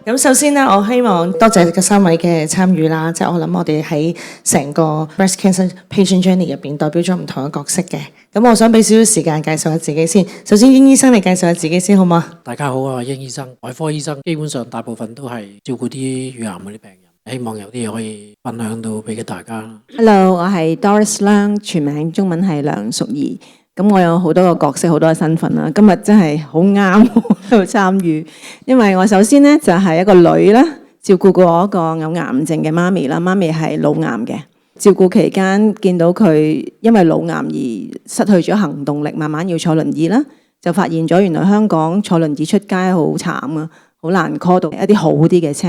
咁首先咧，我希望多謝嗰3位嘅參與啦，即係我諗我哋喺成個 breast cancer patient journey 入邊代表咗唔同嘅角色嘅。咁我想俾少少時間介紹下自己先。首先，英醫生你介紹下自己先好嗎？大家好啊，英醫生，外科醫生，基本上大部分都係照顧啲乳癌嗰啲病人，希望有啲嘢可以分享到俾大家。Hello， 我係 Doris Lung，全名中文係梁淑儀。咁我有好多個角色，好多個身份啦。今日真係好啱喺度參與，因為我首先咧就係一個女啦，照顧過一個有癌症嘅媽咪啦。媽咪係腦癌嘅，照顧期間見到佢因為腦癌而失去咗行動力，慢慢要坐輪椅啦，就發現咗原來香港坐輪椅出街好慘啊，好難 call 到一啲好啲嘅車。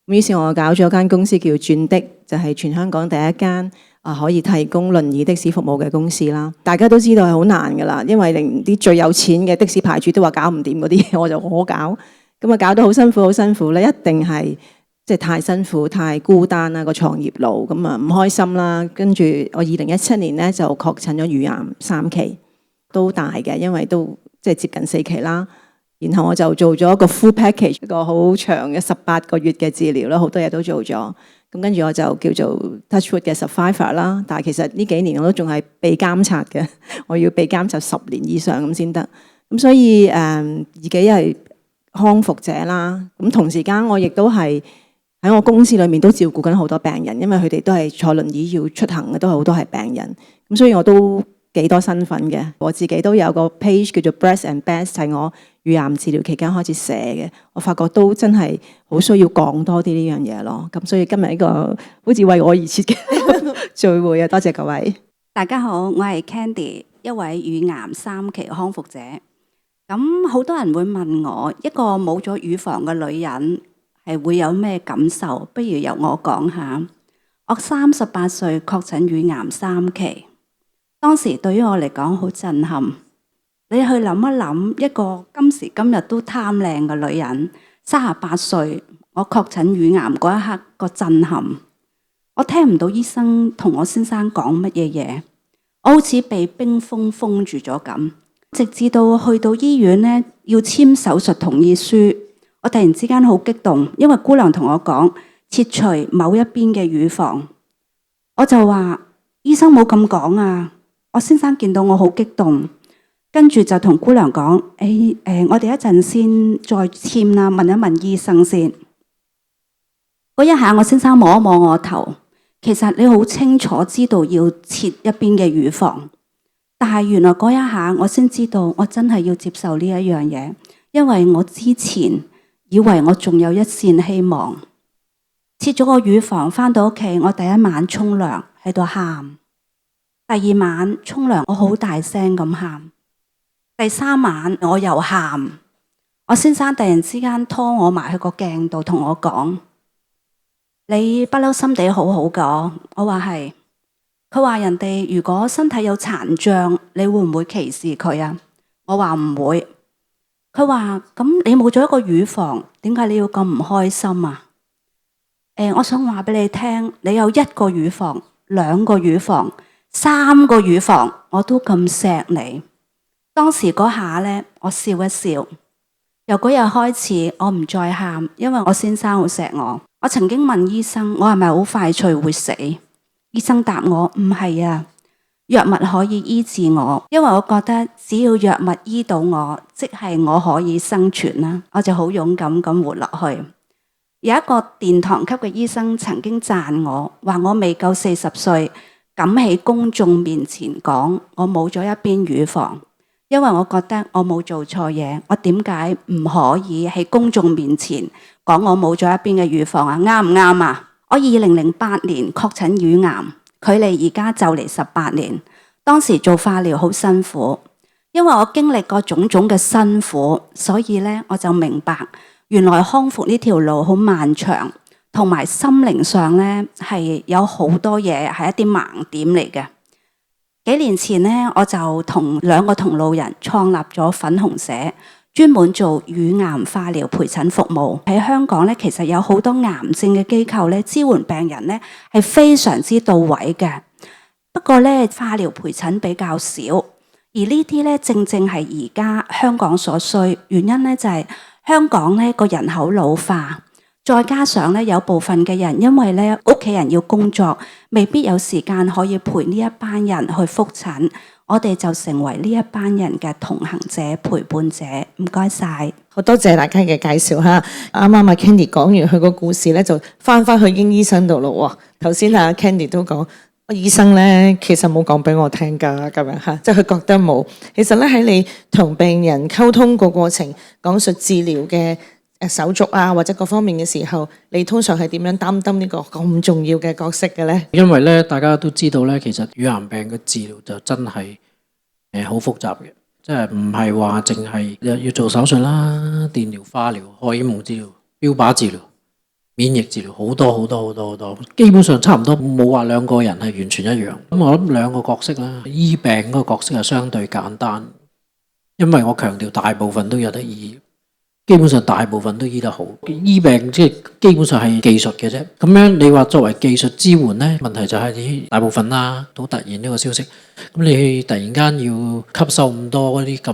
咁於是我搞咗間公司叫轉的，就係全香港第一間可以提供輪椅的士服務嘅公司啦。大家都知道係好難噶啦，因為連啲最有錢嘅的士牌主都話搞唔掂嗰啲嘢，我就我搞。咁啊搞到好辛苦，好辛苦咧，一定係即係太辛苦、太孤單啦個創業路，咁啊唔開心啦。跟住我2017年咧就確診咗乳癌3期，都大嘅，因為都即係接近4期啦。然後我就做咗一個 full package， 一個好長嘅18個月嘅治療啦，好多嘢都做咗。咁跟住我就叫做 Touchwood 嘅 survivor 啦。但係其實呢幾年我都仲係被監察嘅，我要被監察10年以上咁先得。咁所以自己係康復者啦。咁同時間我亦都係喺我公司裏面都照顧緊好多病人，因為佢哋都係坐輪椅要出行嘅，都係好多係病人。咁所以我都幾多身份嘅。我自己都有個 page 叫做 Breast and Best， 係我乳癌治療期間開始寫嘅。我發覺都真係好需要講多啲呢樣嘢咯。咁所以今日呢個好似為我而設嘅聚會啊，多謝各位。大家好，我係 Candy， 一位乳癌3期康復者。咁好多人會問我，一個冇咗乳房嘅女人係會有咩感受？不如由我講下。我38歲確診乳癌3期，當時對於我嚟講好震撼。你去諗一諗，一個今時今日都貪靚嘅女人，38歲，我確診乳癌嗰一刻個震撼，我聽唔到醫生同我先生講乜嘢嘢，我好似被冰封封住咗咁。直至到去到醫院咧，要簽手術同意書，我突然之間好激動，因為姑娘同我講切除某一邊嘅乳房，我就話醫生冇咁講啊。我先生見到我好激動，跟住就同姑娘講：我哋一陣先再簽啦，問一問醫生先。嗰一下，我先生摸一摸我頭，其實你好清楚知道要切一邊嘅乳房，但係原來嗰一下我先知道，我真係要接受呢一樣嘢，因為我之前以為我仲有一線希望。切咗個乳房返到屋企，我第一晚沖涼喺度喊，第二晚沖涼我好大聲咁喊，第3晚我又喊。我先生突然之間拖我埋去個鏡度同我講：你不嬲心地好好㗎。我話係。佢話人哋如果身體有殘障，你會唔會歧視佢啊？我話唔會。佢話咁你冇咗一個乳房，點解你要咁唔開心啊？我想話俾你聽，你有1個乳房、2個乳房、3個乳房，我都咁錫你。當時嗰下咧，我笑一笑。由嗰日開始，我唔再喊，因為我先生好錫我。我曾經問醫生，我係咪好快脆會死？醫生答我唔係啊，藥物可以醫治我，因為我覺得只要藥物醫到我，即係我可以生存啦。我就好勇敢咁活落去。有一個殿堂級嘅醫生曾經讚我，話我未夠40歲，敢喺公眾面前講我冇咗一邊乳房，因為我覺得我冇做錯嘢，我點解唔可以喺公眾面前講我冇咗一邊嘅乳房啊？啱唔啱啊？我2008年確診乳癌，距離而家就嚟18年。當時做化療好辛苦，因為我經歷過種種嘅辛苦，所以咧我就明白原來康復呢條路好漫長，同埋心靈上咧係有好多嘢係一啲盲點嚟嘅。幾年前咧，我就同2個同路人創立咗粉紅社，專門做乳癌化療陪診服務。喺香港咧，其實有好多癌症嘅機構咧，支援病人咧係非常之到位嘅。不過咧，化療陪診比較少，而呢啲咧正正係而家香港所需。原因咧就係香港咧個人口老化，再加上咧，有部分嘅人因為咧屋企人要工作，未必有時間可以陪呢一班人去覆診，我哋就成為呢一班人嘅同行者、陪伴者。唔該晒，好多謝大家嘅介紹嚇。啱啱阿 Candy 講完佢個故事咧，就翻去英醫生度咯喎。頭先阿 Candy 都講，醫生咧其實冇講俾我聽㗎，咁樣嚇，即係佢覺得冇。其實咧喺你同病人溝通個過程，講述治療嘅手續啊，或者各方面嘅時候，你通常係點樣擔當呢個咁重要嘅角色嘅咧？因為咧，大家都知道咧，其實乳癌病嘅治療就真係好複雜嘅，即係唔係話淨係要做手術啦、電療、化療、荷爾蒙治療、標靶治療、免疫治療，好多，基本上差唔多冇話兩個人係完全一樣。咁我諗兩個角色啦，醫病嗰個角色係相對簡單，因為我強調大部分都有得醫。基本上大部分都醫得好，醫病即係基本上係技術嘅啫。咁樣你話作為技術支援呢，問題就係你大部分啦，好突然呢個消息，咁你突然間要吸收咁多嗰啲咁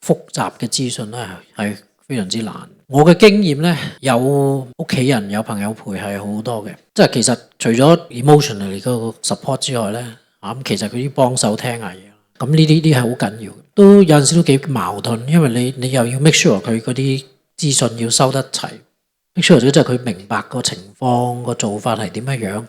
複雜嘅資訊呢，係非常之難。我嘅經驗呢，有屋企人有朋友陪係好多嘅，即係其實除咗 emotionally 嗰個 support 之外呢，咁其實佢啲幫手聽下嘢。咁呢啲係好緊要，都有陣時都幾矛盾，因為你又要 make sure 佢嗰啲資訊要收得齊 ，make sure 即係佢明白個情況個做法係點樣，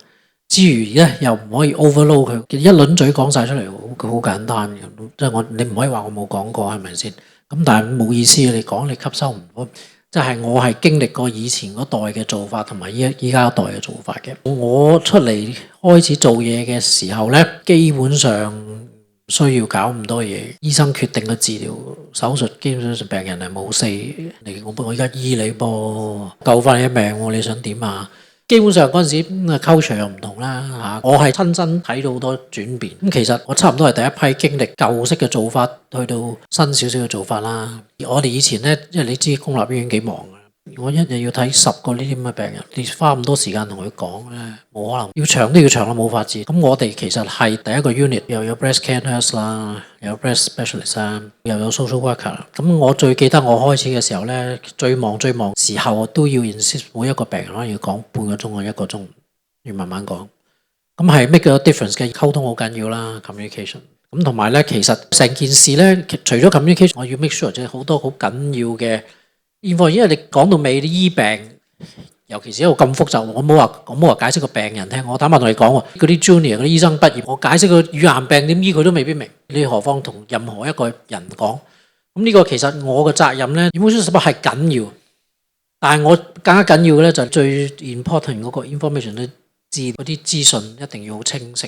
之餘咧又唔可以 overload 佢，一輪嘴講晒出嚟，好簡單嘅，即係你唔可以話我冇講過係咪先？咁但係冇意思，你講你吸收唔到，即係我係經歷過以前嗰代嘅做法同埋依家一代嘅做法嘅。我出嚟開始做嘢嘅時候咧，基本上需要搞咁多嘢，醫生決定嘅治療手術，基本上病人係冇死。我而家醫你噃，救翻你一命，你想點啊？基本上嗰陣時culture又唔同啦嚇，我係親身睇到好多轉變。咁其實我差唔多係第一批經歷舊式嘅做法，去到新少少嘅做法啦。我哋以前呢，因為你知公立醫院幾忙啊，我一日要睇10個呢啲咁嘅病人，你花咁多時間同佢講咧，冇可能，要長都要長啦，冇法子。咁我哋其實係第一個 unit，又有 breast care nurse 啦，又有 breast specialist 啦，又有 social worker。咁我最記得我開始嘅時候咧，最忙時候我都要 insist 每一個病人可能要講半個鐘或1個鐘，要慢慢講。咁係 make a difference 嘅，溝通好緊要啦 ，communication。咁同埋咧，其實成件事咧，除咗 communication，我要 make sure 即係好多好緊要嘅。因為你講到尾，啲醫病，尤其是一個咁複雜，我冇話解釋個病人聽。我坦白同你講喎，嗰啲 junior 嗰啲醫生畢業，我解釋個乳癌病點醫佢都未必明，你何況同任何一個人講？咁呢個其實我嘅責任咧，emotional support 係緊要，但係我更加緊要嘅咧就係最 important 嗰個 information 咧，嗰啲資訊一定要好清晰。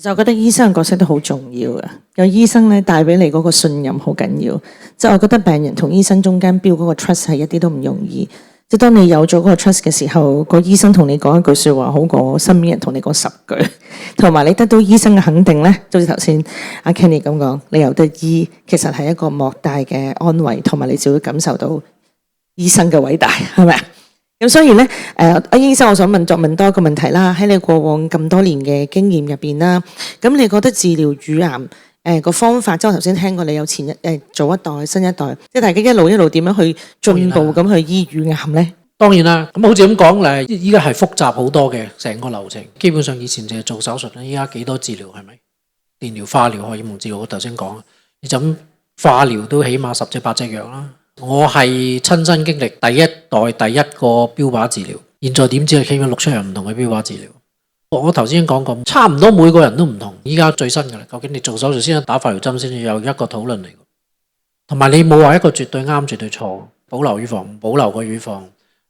就覺得醫生嘅角色都好重要嘅，有醫生咧帶俾你嗰個信任好緊要。即係我覺得病人同醫生中間 build 嗰個 trust 係一啲都唔容易。即係當你有咗嗰個 trust 嘅時候，個醫生同你講一句説話好過身邊人同你講10句，同埋你得到醫生嘅肯定咧，就好似頭先阿 Kenny 咁講，你有得醫，其實係一個莫大嘅安慰，同埋你就會感受到醫生嘅偉大，係咪啊？咁所以咧，阿醫生，我想問多一個問題啦。喺你過往咁多年嘅經驗入邊啦，咁你覺得治療乳癌個方法，即係我頭先聽過你有早一代、新一代，即係大家一路點樣去進步咁去醫乳癌咧？當然啦，咁好似咁講咧，依家係複雜好多嘅成個流程。基本上以前淨係做手術啦，依家幾多治療係咪？電療、化療、荷爾蒙治療，我頭先講，你就咁化療都起碼10隻8隻藥啦。我係親身經歷第一代第一個標靶治療，現在點知係起碼6、7樣唔同嘅標靶治療。我頭先講過，差唔多每個人都唔同。依家最新嘅啦，究竟你做手術先打化療針先，有一個討論嚟。同埋你冇話一個絕對啱絕對錯，保留乳房唔保留個乳房，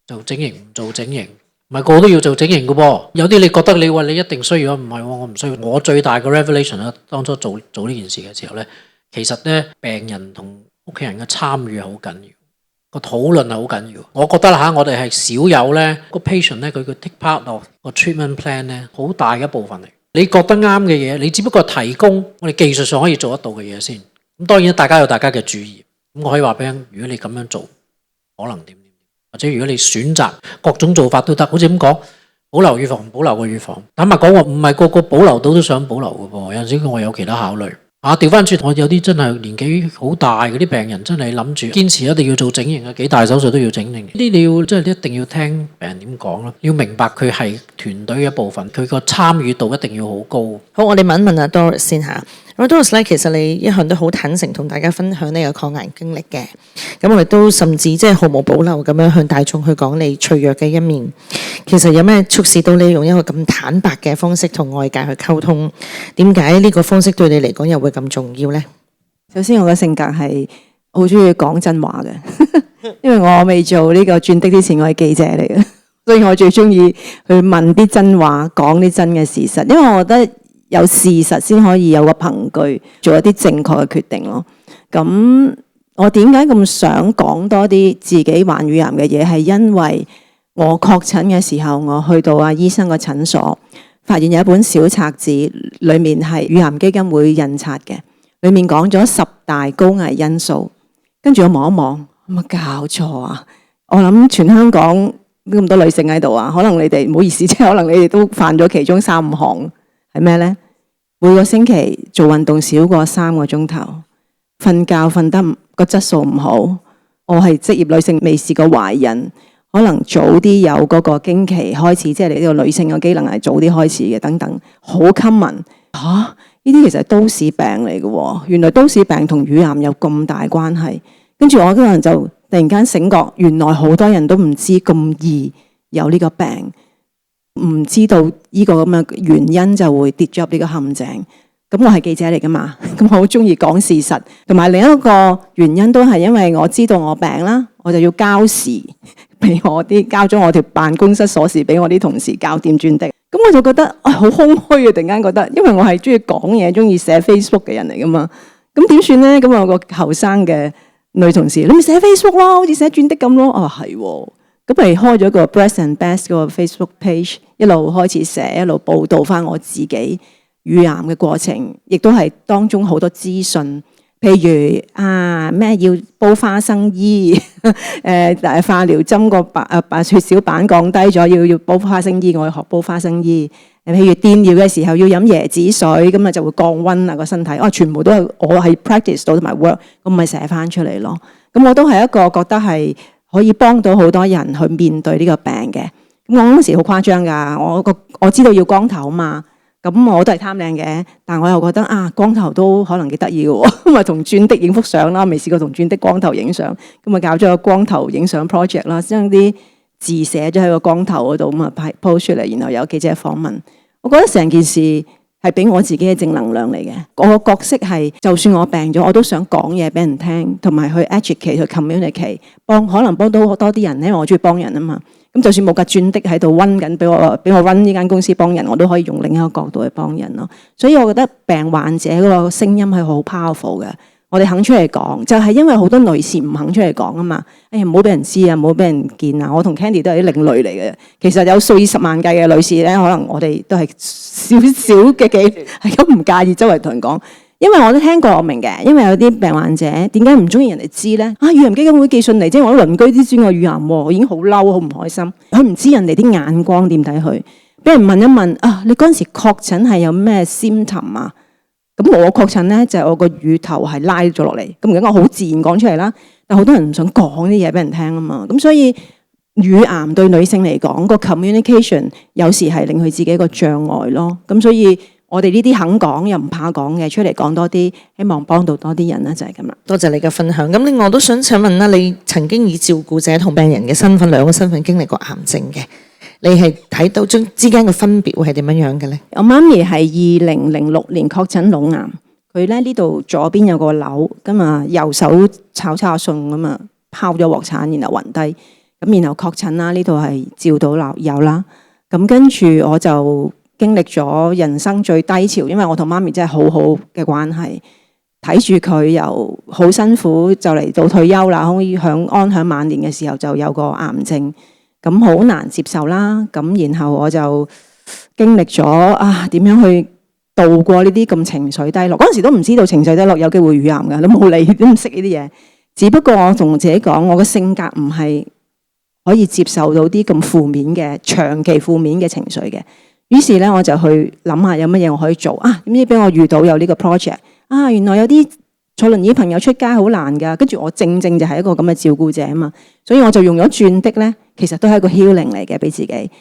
做整形唔做整形，唔係個個都要做整形嘅噃。有啲你覺得你一定需要，唔係我唔需要。我最大嘅 revelation 咧，當初做呢件事嘅時候咧，其實咧病人同屋企人嘅參與係好緊要，個討論係好緊要。我覺得啦嚇，我哋係少有咧個 patient 咧，佢 take part of 個 treatment plan 咧，好大嘅一部分嚟。你覺得啱嘅嘢，你只不過提供我哋技術上可以做得到嘅嘢先。咁當然大家有大家嘅主意。咁我可以話俾你，如果你咁樣做，可能點，或者如果你選擇各種做法都得。好似咁講，保留乳房，保留個乳房。坦白講，我唔係個個保留到都想保留嘅噃，有陣時我有其他考慮。調翻轉，我有啲真係年紀好大嗰啲病人，真係諗住堅持一定要做整形啊，幾大手術都要整形。呢啲你要真係一定要聽病人點講咯，要明白佢係團隊嘅一部分，佢個參與度一定要好高。好，我哋問一問阿 Doris 先嚇。咁 Doris 咧，其實你一向都好坦誠同大家分享呢個抗癌經歷嘅。咁我哋都甚至即係毫無保留咁樣向大眾去講你脆弱嘅一面。其實有咩促使到你用一個咁坦白嘅方式同外界去溝通？點解呢個方式對你嚟講又會咁重要呢？首先我嘅性格係好中意講真話嘅，因為我未做呢個轉的之前，我係記者嚟嘅，所以我最中意去問啲真話，講啲真嘅事實，因為我覺得有事實先可以有個憑據做一啲正確嘅決定咯。咁我點解咁想講多啲自己患乳癌嘅嘢？係因為我確診嘅時候，我去到醫生個診所，發現有一本小冊子，裡面係乳癌基金會印刷嘅，裡面講咗10大高危因素。跟住我望一望，有冇搞錯啊？我諗全香港咁多女性喺度啊，可能你哋唔好意思，即係可能你哋都犯咗其中3、5項，係咩呢？每個星期做運動少過3個鐘頭，瞓覺瞓得個質素唔好，我係職業女性，未試過懷孕。可能早啲有嗰個經期開始，即係你呢個女性嘅機能係早啲開始嘅，等等，好 common 嚇。呢啲其實係都市病嚟嘅喎，原來都市病同乳癌有咁大關係。跟住我嗰陣就突然間醒覺，原來好多人都唔知咁易有呢個病，唔知道呢個咁嘅原因就會跌咗入呢個陷阱。咁我係記者嚟㗎嘛，咁我好中意講事實，同埋另一個原因都係因為我知道我病啦，我就要交時俾交咗我條辦公室鎖匙俾我啲同事搞掂轉的。咁我就覺得好空虛啊！突然間覺得，因為我係中意講嘢、中意寫 Facebook 嘅人嚟㗎嘛。咁點算咧？咁我有個後生嘅女同事，你咪寫 Facebook 咯，好似寫轉的咁咯。係喎，咁咪開咗個 Breast and Best 嗰個 Facebook page， 一路開始寫，一路報導翻我自己乳癌嘅過程，亦都係當中好多資訊，譬如咩要煲花生衣，化療針個血小板降低咗，要煲花生衣，我去學煲花生衣。譬如電療嘅時候要飲椰子水，咁啊就會降溫啊個身體。全部都係我係 practice 到同埋 work， 咁咪寫翻出嚟咯。咁我都係一個覺得係可以幫到好多人去面對呢個病嘅。咁我嗰時好誇張㗎，我知道要光頭嘛。咁我都係貪靚嘅，但我又覺得光頭都可能幾得意嘅喎，咁啊同轉的影幅相啦，未試過同轉的光頭影相，咁啊搞咗個光頭影相 project 啦，將啲字寫咗喺個光頭嗰度，咁啊 post 出嚟，然後有記者訪問。我覺得成件事係俾我自己嘅正能量嚟嘅。我個角色係，就算我病咗，我都想講嘢俾人聽，同埋去 educate 去 communicate，可能幫到多啲人，因為我中意幫人啊嘛。咁就算冇架轉的喺度溫緊，俾我溫呢間公司幫人，我都可以用另一個角度去幫人咯。所以我覺得病患者嗰個聲音係好 powerful 嘅。我哋肯出嚟講，就係因為好多女士唔肯出嚟講啊嘛。哎呀，唔好俾人知啊，唔好俾人見啊。我同 Candy 都係啲另類嚟嘅。其實有數以十萬計嘅女士咧，可能我哋都係少少嘅幾係咁唔介意周圍同人講。因為我都聽過，我明嘅。因為有啲病患者點解唔中意人哋知咧？乳癌基金會寄信嚟，即係我鄰居都知我乳癌喎，我已經好嬲，好唔開心。佢唔知人哋啲眼光點睇佢，俾人問一問你嗰陣時確診係有咩 symptom 啊？咁我確診咧就係我個乳頭係拉咗落嚟，咁而家我好自然講出嚟啦。但好多人唔想講啲嘢俾人聽啊嘛，咁所以乳癌對女性嚟講個 communication 有時係令佢自己一個障礙咯。咁所以我哋呢啲肯講又唔怕講嘅，出嚟講多啲，希望幫到多啲人啦，就係咁啦。多謝你嘅分享。咁另外我都想請問啦，你曾經以照顧者同病人嘅身份，兩個身份經歷過癌症嘅，你係睇到之間嘅分別會係點樣樣嘅咧？我媽咪係2006年確診腦癌，佢咧呢度左邊有個瘤，咁啊右手炒餸咁啊拋咗鑊鏟，然後暈低，咁然後確診啦，呢度係照到有啦，咁跟住我就經歷咗人生最低潮，因為我同媽咪真係好好嘅關係，睇住佢由好辛苦就嚟到退休啦，可以安享晚年嘅時候就有個癌症，咁好難接受啦。咁然後我就經歷咗點樣去度過呢啲咁情緒低落。嗰陣時都唔知道情緒低落有機會乳癌㗎，都冇理，都唔識呢啲嘢。只不過我同自己講，我嘅性格唔係可以接受到啲咁負面嘅長期負面嘅情緒嘅。於是咧，我就去諗下有乜嘢我可以做點知俾我遇到有呢個 project 啊，原來有啲坐輪椅朋友出街好難㗎，跟住我正就係一個咁嘅照顧者啊嘛，所以我就用咗轉的咧，其實都係一個 healing 嚟嘅，俾自己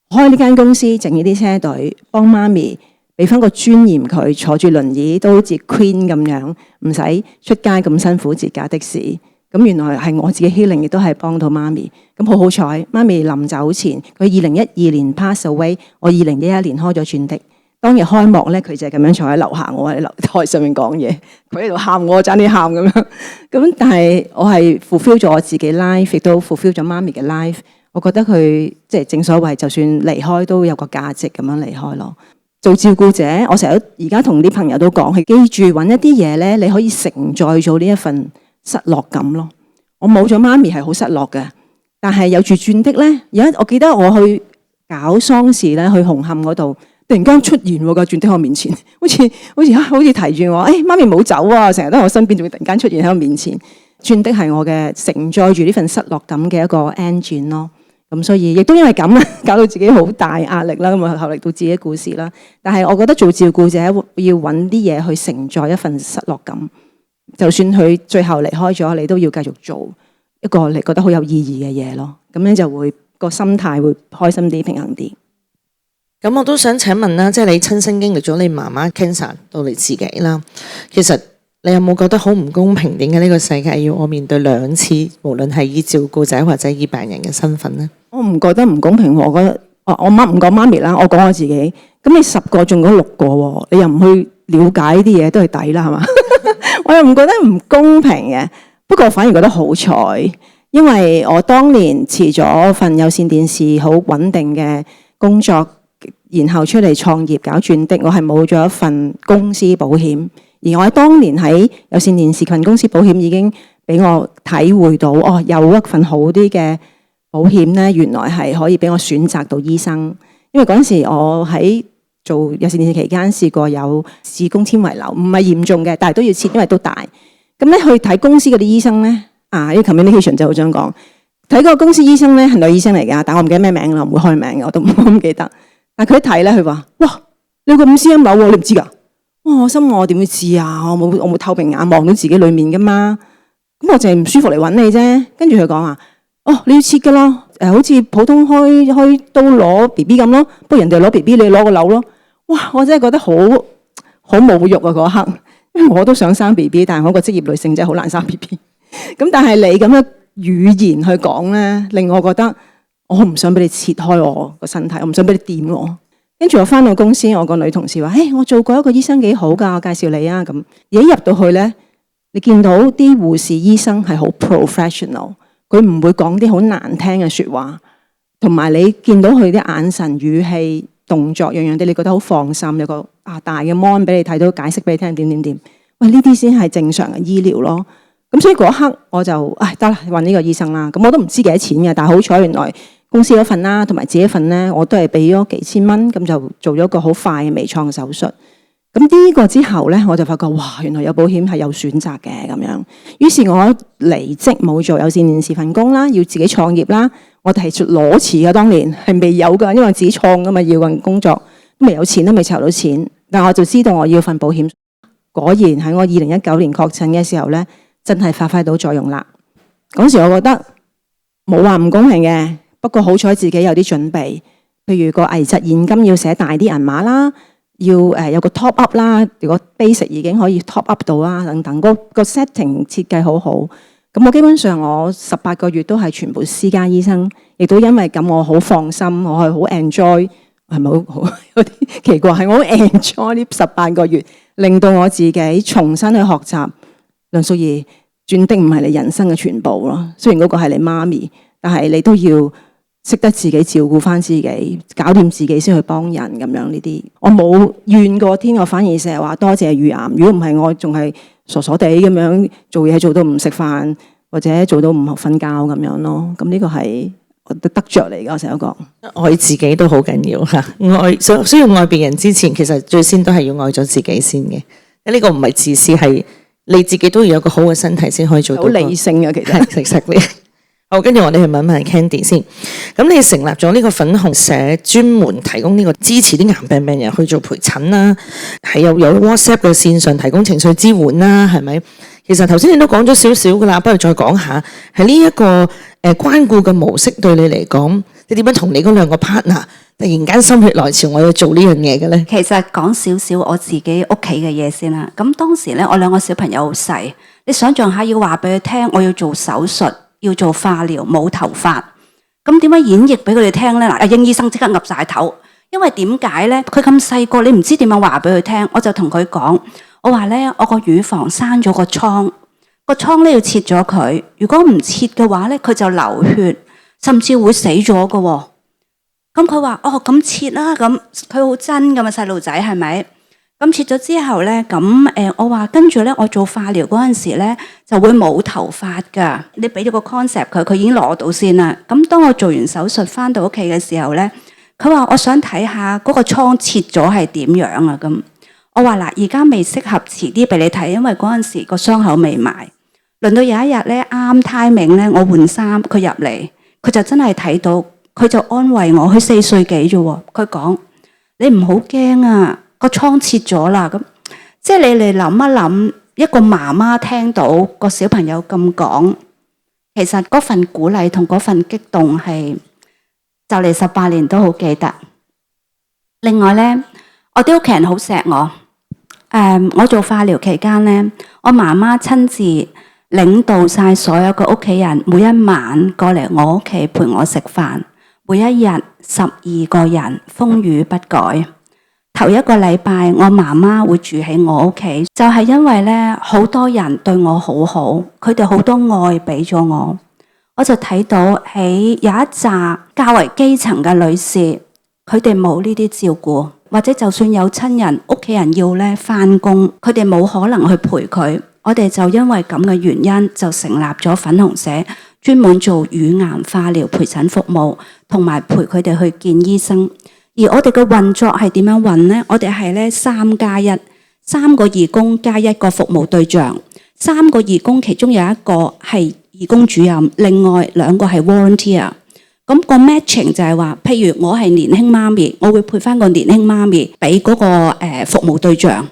開呢間公司，整呢啲車隊，幫媽咪俾翻個尊嚴佢，坐住輪椅都好似 queen 咁樣，唔使出街咁辛苦自駕的士。咁原來係我自己 healing，亦都係幫到媽咪。咁好彩，媽咪臨走前，佢2012年 pass away， 我2011年開咗轉的。當日開幕咧，佢就係咁樣坐喺樓下，我喺樓台上面講嘢，佢喺度喊，我爭啲喊咁樣。咁但係我係 fulfill 咗我自己 life， 亦都 fulfill 咗媽咪嘅 life。我覺得佢即係正所謂，就算離開都有個價值咁樣離開咯。做照顧者，我成日而家同啲朋友都講，係記住揾一啲嘢咧，你可以承載咗呢一份失落感咯。我冇咗媽咪係好失落嘅，但係有住轉的咧。而家我記得我去搞喪事咧，去紅磡嗰度，突然間出現個轉的喺我面前，好似提住我，媽咪冇走啊，成日都喺我身邊，仲會突然間出現喺我面前。轉的係我嘅承載住呢份失落感嘅一個 engine 咯。咁所以亦都因為咁啦，搞到自己好大壓力啦。咁啊，後嚟到自己故事啦。但係我覺得做照顧者要揾啲嘢去承載一份失落感，就算佢最後離開咗，你都要繼續做一個你覺得好有意義嘅嘢咯。咁樣就會個心態會開心啲、平衡啲。咁我都想請問啦，即係你親身經歷咗你媽媽 cancer 到你自己啦，其實你有冇覺得好唔公平？點解呢個世界要我面對兩次，無論係以照顧者或者以病人嘅身份呢？我唔覺得唔公平，我覺得我媽唔講媽咪啦，我講我自己。咁你10個中咗6個，你又唔去了解呢啲嘢，都係抵啦，係嘛？我又唔覺得唔公平嘅，不過我反而覺得好彩，因為我當年辭咗份有線電視好穩定嘅工作，然後出嚟創業搞轉的，我係冇咗一份公司保險。而我喺當年喺有線電視份公司保險已經俾我體會到，有一份好啲嘅保險咧，原來係可以俾我選擇到醫生。因為嗰陣時我喺做有線電視期間試過有子宮纖維瘤，唔係嚴重嘅，但係都要切，因為都大。咁咧去睇公司嗰啲醫生咧，呢個 communication 就好想講，睇嗰個公司醫生咧係女醫生嚟㗎，但我唔記得咩名啦，唔會開名嘅，我都唔記得。但係佢一睇咧，佢話：哇，你有個5 cm 瘤喎，你唔知㗎？哇！我心我點會知啊？我冇透明眼望到自己裡面㗎嘛。咁我淨係唔舒服嚟揾你啫。跟住佢講話：你要切㗎咯。好似普通開刀攞 BB 咁咯。不過人哋攞 BB， 你攞個瘤咯。哇！我真係覺得好侮辱啊嗰刻，因為我都想生 BB， 但係我個職業女性真係好難生 BB。咁但係你咁嘅語言去講咧，令我覺得我唔想俾你切開我個身體，我唔想俾你掂我。跟住我翻到公司，我個女同事話：我做過一個醫生幾好㗎，我介紹你啊咁。而一入到去咧，你見到啲護士醫生係好 professional， 佢唔會講啲好難聽嘅説話，同埋你見到佢啲眼神、語氣、動作樣樣啲，你覺得好放心。有個大嘅 mon 俾你睇到，解釋俾你聽點點點。喂，呢啲先係正常嘅醫療咯。咁所以嗰刻我就得啦，揾呢個醫生啦。咁我都唔知幾多錢嘅，但係好彩原來公司嗰份啦，同埋自己份咧，我都係俾咗幾千蚊，咁就做咗個好快嘅微創手術。咁呢個之後咧，我就發覺哇，原來有保險係有選擇嘅咁樣。於是我離職冇做有線電視份工啦，要自己創業啦。我哋係裸辭嘅，當年係未有㗎，因為自己創㗎嘛，要份工作都未有錢，都未籌到錢。但我就知道我要份保險。果然喺我2019年確診嘅時候咧，真係發揮到作用啦。嗰時我覺得冇話唔公平嘅。不過好彩自己有啲準備，譬如個危疾現金要寫大啲銀碼啦，要有個 top up 啦，如果 basic 已經可以 top up 到啦，等等，個 setting 設計好好。咁我基本上我18個月都係全部私家醫生，亦都因為咁我好放心，我係好 enjoy， 係咪好有啲奇怪？係我好 enjoy 呢18個月，令到我自己重新去學習。梁淑儀，轉的唔係你人生嘅全部咯，雖然嗰個係你媽咪，但係你都要識得自己照顧翻自己，搞掂自己先去幫人咁樣呢啲。我冇怨過天，我反而成日話多謝乳癌。如果唔係，我仲係傻傻地咁樣做嘢，做到唔食飯，或者做到唔瞓覺咁樣咯。咁呢個係我得着嚟㗎，我成日講。愛自己都好緊要嚇，需要愛別人之前，其實最先都係要愛咗自己先嘅。呢個唔係自私，係你自己都要有個好嘅身體先可以做到。好理性嘅其實。Exactly。好，跟住我哋去問問 Candy 先。咁你成立咗呢個粉紅社，專門提供呢個支持啲癌病病人去做陪診啦，係有 WhatsApp 嘅線上提供情緒支援啦，係咪？其實頭先你都講咗少少噶啦，不如再講下係呢一個關顧嘅模式對你嚟講，你點樣同你嗰兩個 partner 突然間心血來潮，我要做呢樣嘢嘅咧？其實講少少我自己屋企嘅嘢先啦。咁當時咧，我兩個小朋友好細，你想象下要話俾佢聽，我要做手術，要做化療，冇頭髮，咁點樣演繹俾佢哋聽咧？嗱，阿英醫生即刻岌晒頭，因為點解咧？佢咁細個，你唔知點樣話俾佢聽，我就同佢講，我話咧，我個乳房生咗個瘡，個瘡咧要切咗佢，如果唔切嘅話咧，佢就流血，甚至會死咗噶。咁佢話哦，咁切啦，咁佢好真噶嘛，細路仔係咪？咁切咗之後咧，我話跟住咧，我做化療嗰陣時咧，就會冇頭髮噶。你俾咗個 concept 佢，佢已經攞到先啦。咁當我做完手術翻到屋企嘅時候咧，佢話我想睇下嗰個瘡切咗係點樣啊？咁我話嗱，而家未適合，遲啲俾你睇，因為嗰陣時個傷口未埋。輪到有一日咧，啱 timing 咧，我換衫，佢入嚟，佢就真係睇到，佢就安慰我。佢4歲幾啫喎，佢講：你唔好驚啊！個瘡切咗啦，咁即係你嚟諗一諗，一個媽媽聽到個小朋友咁講，其實嗰份鼓勵同嗰份激動係就嚟18年都好記得。另外咧，我啲屋企人好錫我。我做化療期間咧，我媽媽親自領導晒所有嘅屋企人，每一晚過嚟我屋企陪我食飯，每一日12個人，風雨不改。頭一個禮拜，我媽媽會住喺我屋企，就係因為咧，好多人對我好好，佢哋好多愛俾咗我，我就睇到喺有一紮較為基層嘅女士，佢哋冇呢啲照顧，或者就算有親人屋企人要咧返工，佢哋冇可能去陪佢，我哋就因為咁嘅原因，就成立咗粉紅社，專門做乳癌化療陪診服務，同埋陪佢哋去見醫生。而我哋嘅運作係點樣運呢？我哋係咧3+1，3個義工加1個服務對象。3個義工其中有1個係義工主任，另外2個係 volunteer。咁個 matching 就係話，譬如我係年輕媽咪，我會配翻個年輕媽咪俾嗰個服務對象。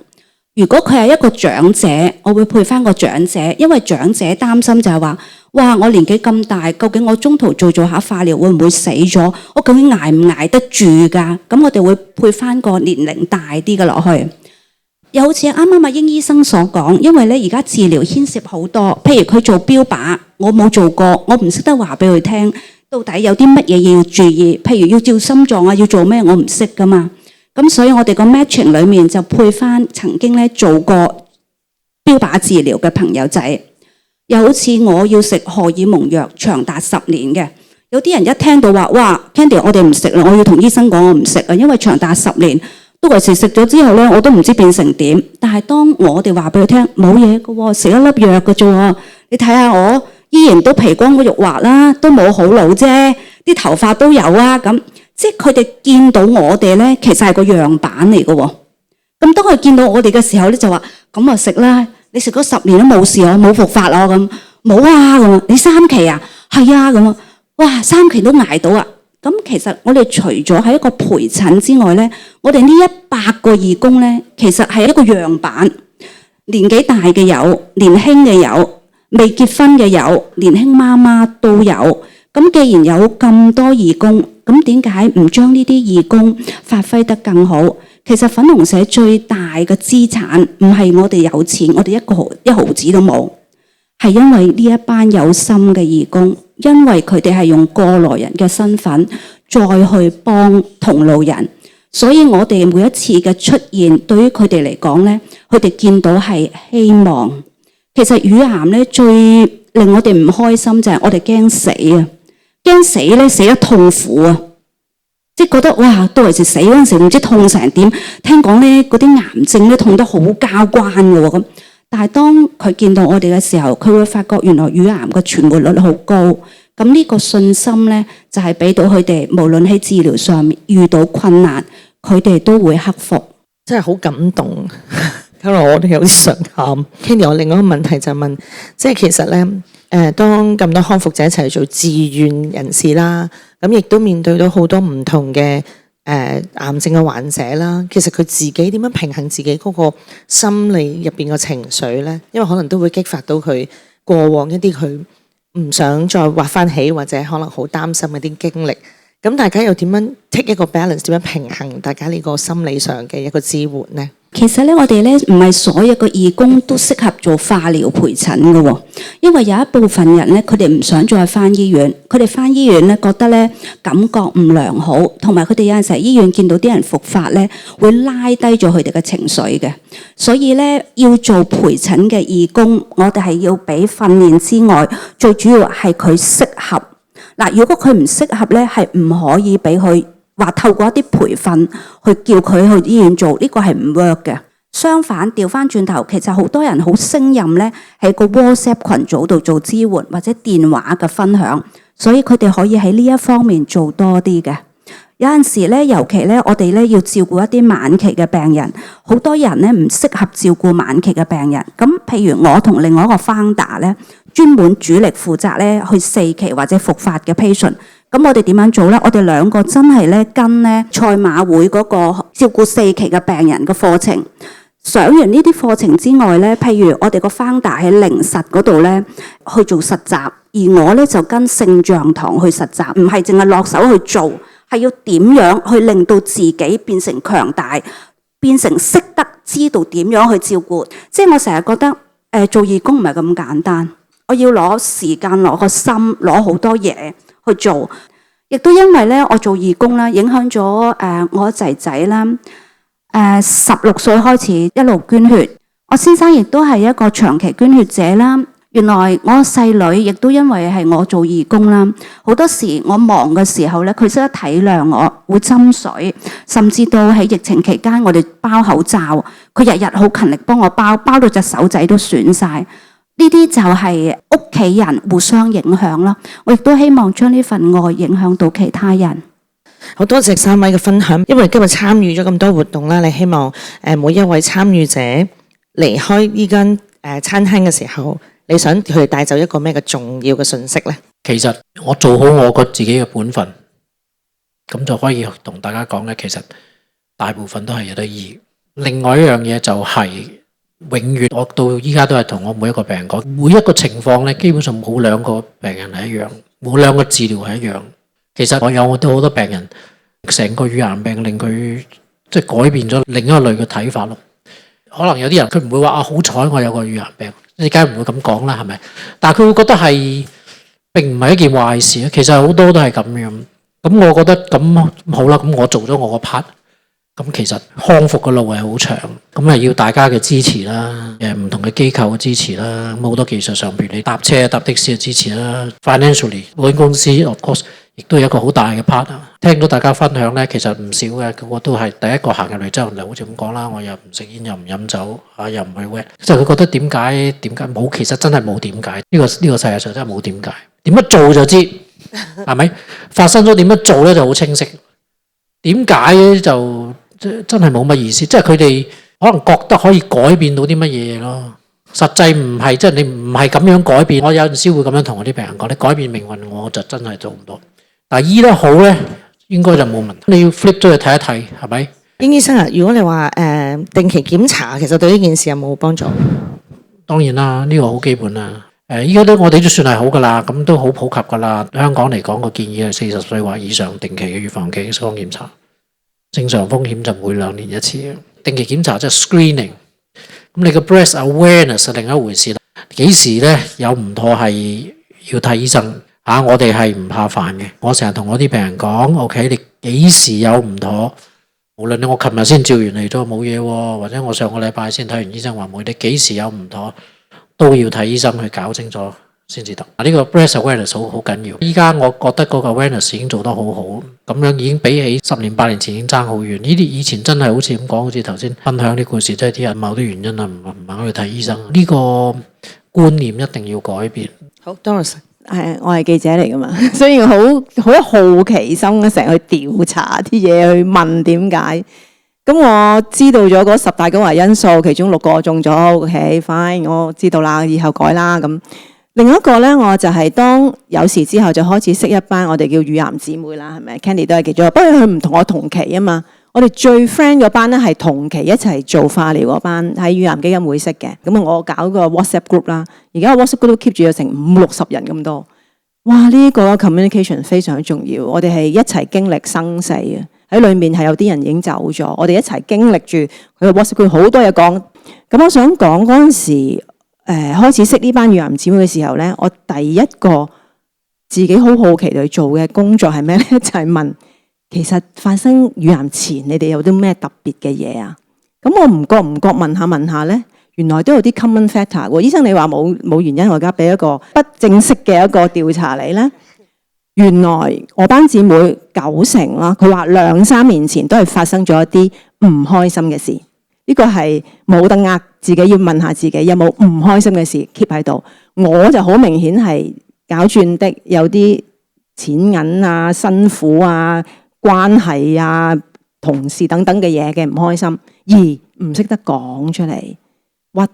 如果佢係一個長者，我會配翻個長者，因為長者擔心就係話，哇！我年紀咁大，究竟我中途做下化療會唔會死咗？我究竟捱唔捱得住㗎？咁我哋會配翻個年齡大啲嘅落去。又好似啱啱阿英醫生所講，因為咧而家治療牽涉好多，譬如佢做標靶，我冇做過，我唔識得話俾佢聽，到底有啲乜嘢要注意？譬如要照心臟啊，要做咩？我唔識㗎嘛。咁所以我哋個 matching 裏面就配翻曾經咧做過標靶治療嘅朋友仔，又好似我要食荷爾蒙藥長達10年嘅，有啲人一聽到話，哇 Candy 我哋唔食啦，我要同醫生講我唔食啊，因為長達10年，都係食咗之後咧，我都唔知變成點。但係當我哋話俾佢聽冇嘢㗎喎，食一粒藥㗎啫喎，你睇下我依然都皮光骨肉滑啦，都冇好老啫，啲頭髮都有啊咁。即係佢哋見到我哋咧，其實係個樣板嚟嘅喎。咁當佢見到我哋嘅時候咧，就話：咁啊食啦！你食咗10年都冇事，我冇復發啊咁。冇啊咁，你3期啊？係啊咁啊！哇，3期都捱到啊！咁其實我哋除咗係一個陪診之外咧，我哋呢100個義工咧，其實係一個樣板。年紀大嘅有，年輕嘅有，未結婚嘅有，年輕媽媽都有。咁既然有咁多義工，咁點解唔將呢啲義工發揮得更好？其實粉紅社最大嘅資產唔係我哋有錢，我哋一毫子都冇，係因為呢一班有心嘅義工，因為佢哋係用過來人嘅身份再去幫同路人，所以我哋每一次嘅出現，對於佢哋嚟講咧，佢哋見到係希望。其實乳癌咧最令我哋唔開心就係我哋驚死啊！驚死咧，死得痛苦啊！即係覺得哇，到時死嗰陣時唔知痛成點。聽講咧嗰啲癌症咧痛得好交關嘅喎咁。但係當佢見到我哋嘅時候，佢會發覺原來乳癌嘅存活率好高。咁呢個信心咧就係俾到佢哋，無論喺治療上面遇到困難，佢哋都會克服。真係好感動。睇落我都有啲想喊。Candy，我另外一個問題就係問，即係其實咧，當咁多康復者一齊做志願人士啦，咁亦都面對到好多唔同嘅癌症嘅患者啦。其實佢自己點樣平衡自己嗰個心理入邊嘅情緒咧？因為可能都會激發到佢過往一啲佢唔想再畫翻起，或者可能好擔心嗰啲經歷。咁大家又點樣 take 一個 balance？點樣平衡大家呢個心理上嘅一個支援呢？其實咧，我哋咧唔係所有嘅義工都適合做化療陪診嘅喎，因為有一部分人咧，佢哋唔想再返醫院，佢哋返醫院咧覺得咧感覺唔良好，同埋佢哋有陣時喺醫院見到啲人復發咧，會拉低咗佢哋嘅情緒嘅，所以咧要做陪診嘅義工，我哋係要俾訓練之外，最主要係佢適合。嗱，如果佢唔適合咧，係唔可以俾佢。話透過一啲培訓去叫佢去醫院做，呢個係唔 work 嘅。相反，調翻轉頭，其實好多人好勝任咧，喺個 WhatsApp 群組度做支援或者電話嘅分享，所以佢哋可以喺呢一方面做多啲嘅。有陣時咧，尤其咧，我哋咧要照顧一啲晚期嘅病人，好多人咧唔適合照顧晚期嘅病人。咁譬如我同另外一個 founder 咧，專門主力負責咧去4期或者復發嘅 patient。咁我哋點樣做咧？我哋兩個真係咧跟咧賽馬會嗰個照顧4期嘅病人嘅課程，上完呢啲課程之外咧，譬如我哋個 founder 喺靈實嗰度咧去做實習，而我咧就跟聖象堂去實習，唔係淨係落手去做，係要點樣去令到自己變成強大，變成識得知道點樣去照顧。即係我成日覺得做義工唔係咁簡單，我要攞時間、攞個心、攞好多嘢去做，亦都因為咧，我做義工啦，影響咗我仔仔啦，16歲開始一路捐血。我先生亦都係一個長期捐血者啦。原來我細女亦都因為係我做義工啦，好多時我忙嘅時候咧，佢識得體諒我，會斟水，甚至到喺疫情期間，我哋包口罩，佢日日好勤力幫我包，包到隻手仔都損晒。呢啲就係屋企人互相影響啦。我亦都希望將呢份愛影響到其他人。好多謝3位嘅分享，因為今日參與咗咁多活動啦，你希望每一位參與者離開呢間餐廳嘅時候，你想佢哋帶走一個咩嘅重要嘅信息呢？其實我做好我個自己嘅本分，咁就可以同大家講咧。其實大部分都係有得醫。另外一樣嘢就係、永遠，我到依家都係同我每一個病人講，每一個情況咧，基本上冇2個病人係一樣，冇2個治療係一樣。其實我有好多病人，成個乳癌病令佢即係改變咗另一類嘅睇法咯。可能有啲人佢唔會話好彩我有個乳癌病，你梗係唔會咁講啦，係咪？但係佢會覺得係並唔係一件壞事啊。其實好多都係咁樣。咁我覺得咁好啦，咁我做咗我個 part。咁其實康復嘅路係好長，咁係要大家嘅支持啦，唔同嘅機構嘅支持啦，咁好多技術上，譬如你搭車搭的士嘅支持啦 ，financially 保險公司 of course 亦都有一個好大嘅 part。聽到大家分享咧，其實唔少嘅，個個都係第一個行入嚟之後，好似咁講啦，我又唔食煙，又唔飲酒，又唔去 work，即係佢覺得點解冇？其實真係冇點解，呢個世界上真係冇點解，點樣做就知，係咪？發生咗點樣做咧就好清晰，點解咧就真係冇乜意思，即係佢哋可能覺得可以改變到啲乜嘢咯。實際唔係，即係你唔係咁樣改變。我有陣時會咁樣同我啲病人講，你改變命運，我就真係做唔到。但係醫得好咧，應該就冇問題。你要 flip 咗去睇一睇，係咪？英醫生啊，如果你話定期檢查，其實對呢件事有冇幫助？當然啦，呢個好基本啦。依家我哋都算係好噶啦，咁都好普及噶啦。香港嚟講個建議係40歲或以上定期嘅預防期 X 光檢查。正常風險就每2年1次，定期檢查即係 screening。咁你個 breast awareness 係另一回事啦。幾時咧有唔妥係要睇醫生嚇？我哋係唔怕煩嘅。我成日同我啲病人講 ，OK， 你幾時有唔妥？無論我琴日先照完嚟咗冇嘢喎，或者我上個禮拜先睇完醫生話冇，你幾時有唔妥都要睇醫生去搞清楚先至得。呢個 breast awareness 好緊要。依家我覺得嗰個 awareness 已經做得好好，咁樣已經比起10年8年前已經爭好遠。呢啲以前真係好似咁講，好似頭先分享啲故事，即係啲人某啲原因啊唔肯去睇醫生。呢個觀念一定要改變。好 Doris，我係記者嚟噶嘛，所以我好有好奇心嘅，成日去調查啲嘢，去問點解。咁我知道咗嗰10大高危因素，其中6個中咗，OK fine，我知道啦，以後改啦咁。另一個咧，我就係當有事之後就開始識一班我哋叫乳癌姊妹啦，係咪 ？Candy 都係其中，不過佢唔同我同期啊嘛。我哋最 friend 嗰班咧係同期一齊做化療嗰班，喺乳癌基金會識嘅。咁我搞個 WhatsApp group 啦，而家 WhatsApp group 都 keep 住有成50-60人咁多。哇！呢個 communication 非常重要，我哋係一齊經歷生死嘅，喺裏面係有啲人已經走咗，我哋一齊經歷住佢個 WhatsApp group 好多嘢講。咁我想講嗰陣時，開始識呢班乳癌姊妹嘅時候咧，我第一個自己好好奇去做嘅工作係咩咧？就係問。其實發生乳癌前，你哋有啲咩特別嘅嘢啊？咁我唔覺問下咧，原來都有啲 common factor 喎。醫生你話冇原因，我而家俾一個不正式嘅一個調查你咧。原來我班姊妹90%啦，佢話2-3年前都係發生咗一啲唔開心嘅事。呢個係冇得呃，自己要問下自己有冇唔開心嘅事 keep 喺度。我就好明顯係搞轉的，有啲錢銀啊、辛苦啊。關係啊、同事等等嘅嘢嘅唔開心，而唔識得講出嚟，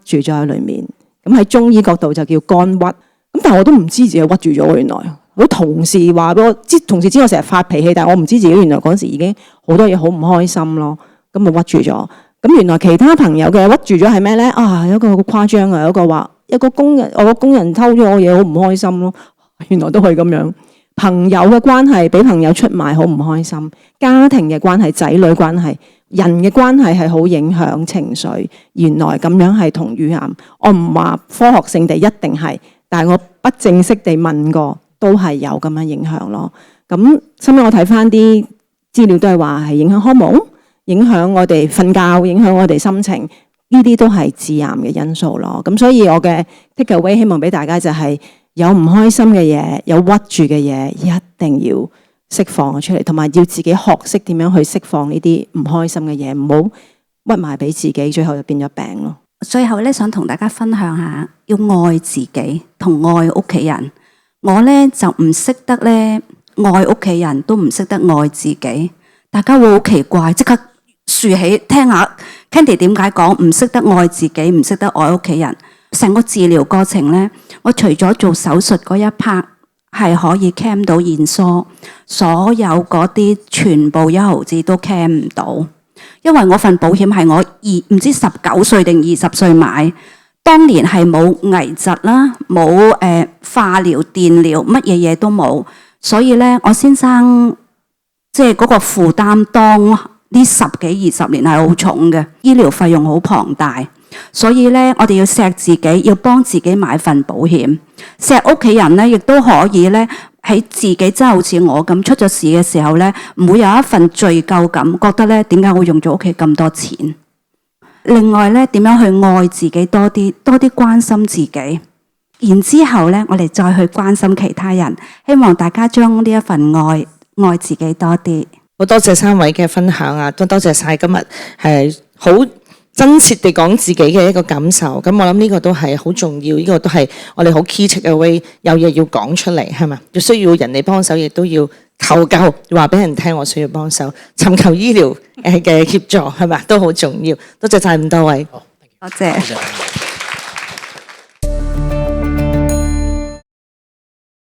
屈住咗喺裏面。咁喺中醫角度就叫肝鬱。咁但係我都唔知自己屈住咗，原來我同事話俾我知，同事知我成日發脾氣，但係我唔知自己原來嗰時已經好多嘢好唔開心咯。咁咪屈住咗。咁原來其他朋友嘅屈住咗係咩咧？啊，有一個好誇張啊，有一個話一個工人，我個工人偷咗我嘢，好唔開心咯。原來都係咁樣。朋友嘅關係俾朋友出賣好唔開心，家庭嘅關係、仔女關係、人嘅關係係好影響情緒。原來咁樣係同乳癌，我唔話科學性地一定係，但係我不正式地問過，都係有咁樣影響咯。咁後尾我睇翻啲資料都係話係影響荷爾蒙，影響我哋瞓覺，影響我哋心情，呢啲都係致癌嘅因素咯。咁所以我嘅 take away 希望俾大家就係、有唔開心嘅嘢，有屈住嘅嘢，一定要釋放出嚟，同埋要自己學識點樣去釋放呢啲唔開心嘅嘢，唔好屈埋俾自己，最後就變咗病咯。最後咧，想同大家分享下，要愛自己同愛屋企人。我咧就唔識得咧愛屋企人，都唔識得愛自己。大家會好奇怪，即刻豎起聽下 Candy 點解講唔識得愛自己，唔識得愛屋企人。成個治療過程咧，我除咗做手術嗰一 part 係可以 cam 到驗疏，所有嗰啲全部1毫子都 cam 唔到，因為我份保險係我唔知19歲定20歲買，當年係冇危疾啦，冇化療、電療，乜嘢嘢都冇，所以咧我先生即係嗰個負擔當呢10幾20年係好重嘅，醫療費用好龐大。所以咧，我哋要錫自己，要幫自己買份保險。錫屋企人咧，亦都可以咧喺自己真係好似我咁出咗事嘅時候咧，唔會有一份罪疚感，覺得咧點解我用咗屋企咁多錢？另外咧，點樣去愛自己多啲，多啲關心自己。然之後咧，我哋再去關心其他人。希望大家將呢一份愛自己多啲。好多謝3位嘅分享啊，都多謝晒今日係好真切地講自己嘅一個感受，咁我諗呢個都係好重要，呢個都係我哋好 key take away，有嘢要講出嚟係嘛？要需要人哋幫手，亦都要求救，話俾人聽我需要幫手，尋求醫療嘅協助係嘛？都好重要。多謝晒咁多位，多謝。